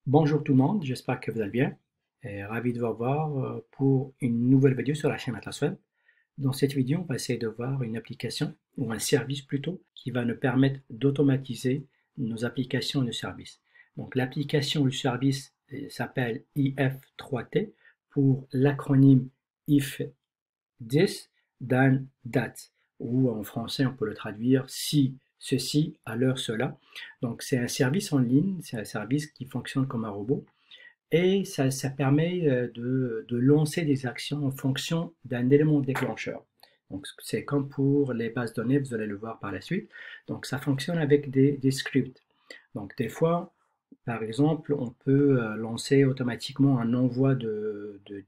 Bonjour tout le monde, j'espère que vous allez bien. Et ravi de vous revoir pour une nouvelle vidéo sur la chaîne Atlas Web. Dans cette vidéo, on va essayer de voir une application, ou un service plutôt, qui va nous permettre d'automatiser nos applications et nos services. Donc l'application ou le service s'appelle if3t pour l'acronyme if this, then that, ou en français on peut le traduire si ceci, alors cela. Donc c'est un service en ligne, c'est un service qui fonctionne comme un robot et ça permet de lancer des actions en fonction d'un élément déclencheur. Donc c'est comme pour les bases de données, vous allez le voir par la suite. Donc ça fonctionne avec des scripts. Donc des fois, par exemple, on peut lancer automatiquement un envoi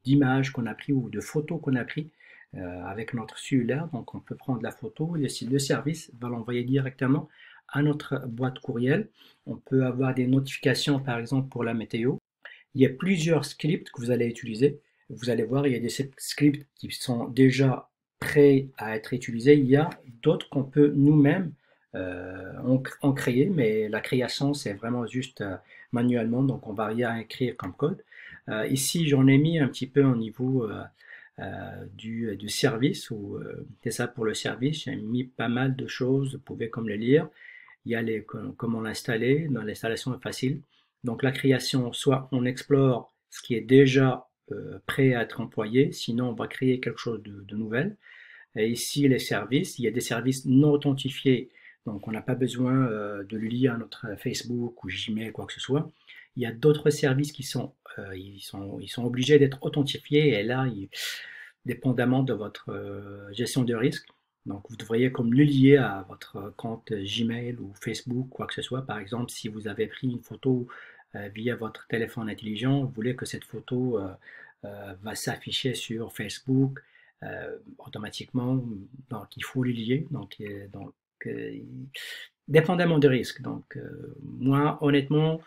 d'images qu'on a pris ou de photos qu'on a pris avec notre cellulaire. Donc on peut prendre la photo et le service va l'envoyer directement à notre boîte courriel. On peut avoir des notifications par exemple pour la météo. Il y a plusieurs scripts que vous allez utiliser. Vous allez voir, il y a des scripts qui sont déjà prêts à être utilisés. Il y a d'autres qu'on peut nous-mêmes en créer, mais la création, c'est vraiment juste manuellement, donc on va rien écrire comme code. Ici, j'en ai mis un petit peu au niveau du service, ou c'est ça pour le service, j'ai mis pas mal de choses, vous pouvez comme le lire. Il y a comment l'installer, dans l'installation est facile. Donc la création, soit on explore ce qui est déjà prêt à être employé, sinon on va créer quelque chose de nouvel. Et ici, les services, il y a des services non authentifiés, donc on n'a pas besoin de le lier à notre Facebook ou Gmail, quoi que ce soit. Il y a d'autres services qui sont obligés d'être authentifiés, et là, dépendamment de votre gestion de risque, donc vous devriez comme le lier à votre compte Gmail ou Facebook, quoi que ce soit. Par exemple, si vous avez pris une photo via votre téléphone intelligent, vous voulez que cette photo va s'afficher sur Facebook automatiquement, donc il faut le lier. Euh, Dépendamment des risques. Donc moi, honnêtement,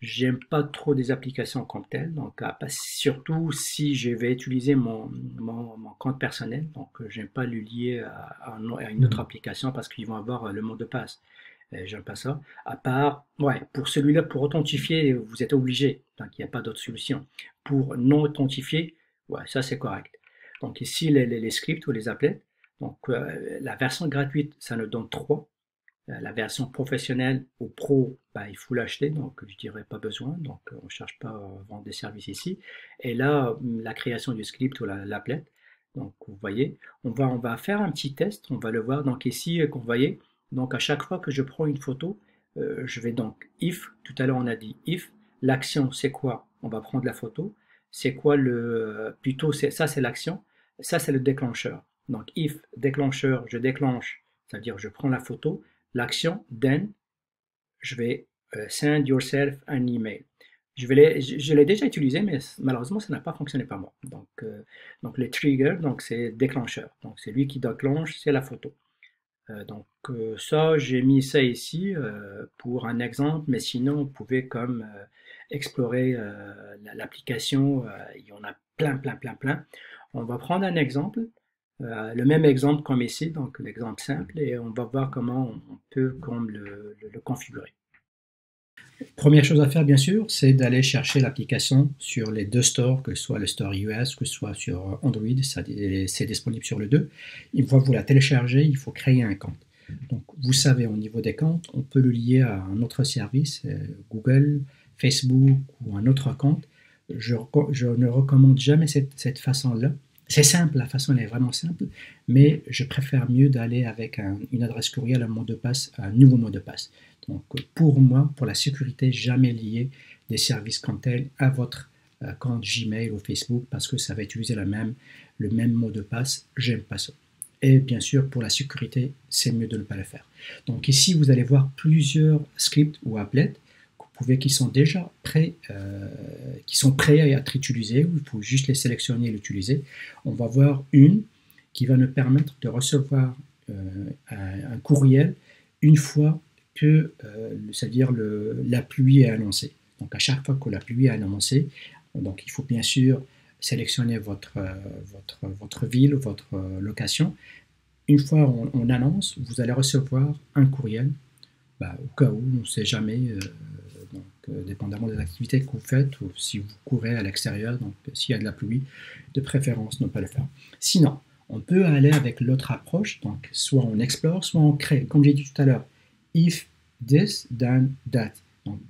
j'aime pas trop des applications comme telles, donc surtout si je vais utiliser mon compte personnel, donc j'aime pas le lier à une autre application parce qu'ils vont avoir le mot de passe. J'aime pas ça. À part, ouais, pour celui-là, pour authentifier, vous êtes obligé, donc il n'y a pas d'autre solution. Pour non authentifier, ouais, ça c'est correct. Donc ici, les scripts ou les applets, donc la version gratuite, ça nous donne 3. La version professionnelle ou pro, bah, il faut l'acheter, donc je dirais pas besoin, donc on ne cherche pas à vendre des services ici. Et là, la création du script ou l'applet, donc vous voyez, on va faire un petit test, on va le voir. Donc ici, vous voyez, donc à chaque fois que je prends une photo, je vais donc if, tout à l'heure on a dit if, l'action c'est quoi? On va prendre la photo, c'est quoi plutôt ça c'est l'action, ça c'est le déclencheur. Donc if, déclencheur, je déclenche, c'est-à-dire je prends la photo, l'action then, je vais send yourself an email. Je l'ai déjà utilisé, mais malheureusement, ça n'a pas fonctionné par moi. Donc le trigger, donc c'est déclencheur. Donc c'est lui qui déclenche, c'est la photo. Ça, j'ai mis ça ici pour un exemple, mais sinon, vous pouvez comme explorer l'application. Il y en a plein, plein, plein, plein. On va prendre un exemple, le même exemple comme ici, donc l'exemple simple, et on va voir comment on peut comme le configurer. Première chose à faire, bien sûr, c'est d'aller chercher l'application sur les deux stores, que ce soit le store iOS, que ce soit sur Android, c'est disponible sur les deux. Une fois que vous la téléchargez, il faut créer un compte. Donc, vous savez, au niveau des comptes, on peut le lier à un autre service, Google, Facebook ou un autre compte. Je ne recommande jamais cette façon-là. C'est simple, la façon elle est vraiment simple, mais je préfère mieux d'aller avec une adresse courriel, un mot de passe, un nouveau mot de passe. Donc pour moi, pour la sécurité, jamais lier des services comme tels à votre compte Gmail ou Facebook parce que ça va utiliser le même mot de passe. J'aime pas ça. Et bien sûr, pour la sécurité, c'est mieux de ne pas le faire. Donc ici, vous allez voir plusieurs scripts ou applets qui sont déjà prêts, qui sont prêts à être utilisés. Il faut juste les sélectionner et l'utiliser. On va voir une qui va nous permettre de recevoir un courriel une fois que, c'est-à-dire la pluie est annoncée. Donc à chaque fois que la pluie est annoncée, donc il faut bien sûr sélectionner votre ville, votre location. Une fois on annonce, vous allez recevoir un courriel, au cas où, on ne sait jamais. Donc dépendamment des activités que vous faites, ou si vous courez à l'extérieur, donc s'il y a de la pluie, de préférence ne pas le faire. Sinon, on peut aller avec l'autre approche, donc soit on explore, soit on crée. Comme j'ai dit tout à l'heure, if this, then that. Donc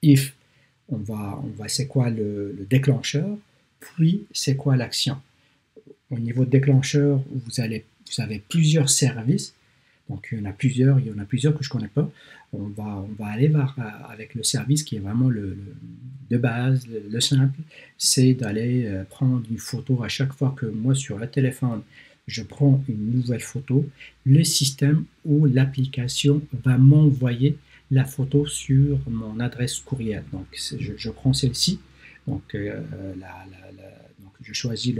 if, c'est quoi le déclencheur, puis c'est quoi l'action. Au niveau de déclencheur, vous avez plusieurs services. Donc il y en a plusieurs que je ne connais pas. On va aller avec le service qui est vraiment de base, le simple, c'est d'aller prendre une photo à chaque fois que moi sur le téléphone, je prends une nouvelle photo. Le système ou l'application va m'envoyer la photo sur mon adresse courriel. Donc je prends celle-ci. Donc, donc je choisis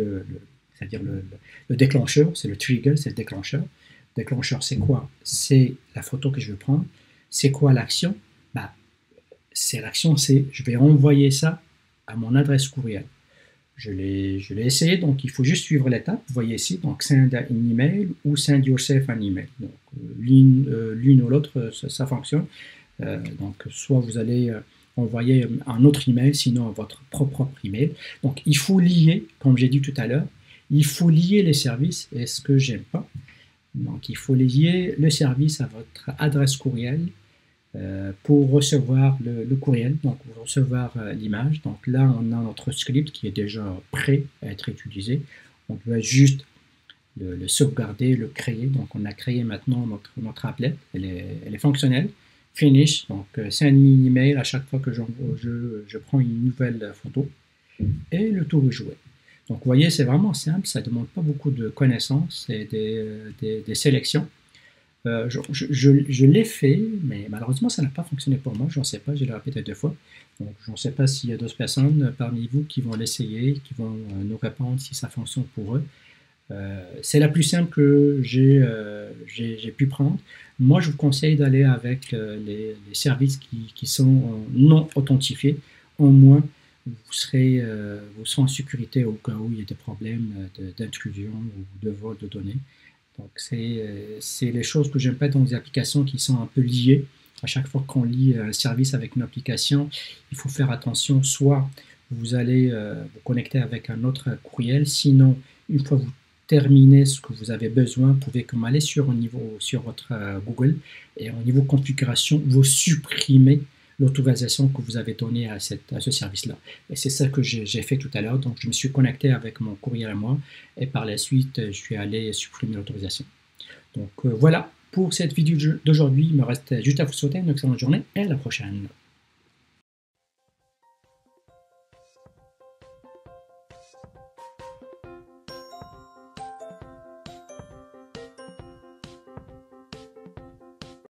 c'est-à-dire le déclencheur, c'est le trigger, c'est le déclencheur. Le déclencheur, c'est quoi? C'est la photo que je veux prendre. C'est quoi l'action? L'action, c'est je vais envoyer ça à mon adresse courriel. Je l'ai essayé, donc il faut juste suivre l'étape. Vous voyez ici, donc send an email ou send yourself an email. Donc l'une ou l'autre, ça fonctionne. Donc soit vous allez envoyer un autre email, sinon votre propre email. Donc il faut lier, comme j'ai dit tout à l'heure, il faut lier les services, et ce que j'aime pas. Donc il faut lier le service à votre adresse courriel pour recevoir le courriel, donc pour recevoir l'image. Donc là on a notre script qui est déjà prêt à être utilisé. On doit juste le sauvegarder, le créer. Donc on a créé maintenant notre applet, elle est fonctionnelle. Finish, donc send me an email à chaque fois que je prends une nouvelle photo et le tour est joué. Donc vous voyez, c'est vraiment simple, ça ne demande pas beaucoup de connaissances et des sélections. Je l'ai fait, mais malheureusement ça n'a pas fonctionné pour moi, je n'en sais pas, je l'ai répété 2 fois. Donc je ne sais pas s'il y a d'autres personnes parmi vous qui vont l'essayer, qui vont nous répondre si ça fonctionne pour eux. C'est la plus simple que j'ai pu prendre. Moi, je vous conseille d'aller avec les services qui sont non authentifiés. Au moins, vous serez en sécurité au cas où il y a des problèmes d'intrusion ou de vol de données. Donc, c'est les choses que j'aime pas dans les applications qui sont un peu liées. À chaque fois qu'on lit un service avec une application, il faut faire attention. Soit vous allez vous connecter avec un autre courriel, sinon, une fois vous terminez ce que vous avez besoin, vous pouvez comme aller sur votre Google et au niveau configuration, vous supprimez l'autorisation que vous avez donnée à ce service-là. Et c'est ça que j'ai fait tout à l'heure. Donc, je me suis connecté avec mon courriel à moi et par la suite, je suis allé supprimer l'autorisation. Donc, voilà pour cette vidéo d'aujourd'hui. Il me reste juste à vous souhaiter une excellente journée et à la prochaine.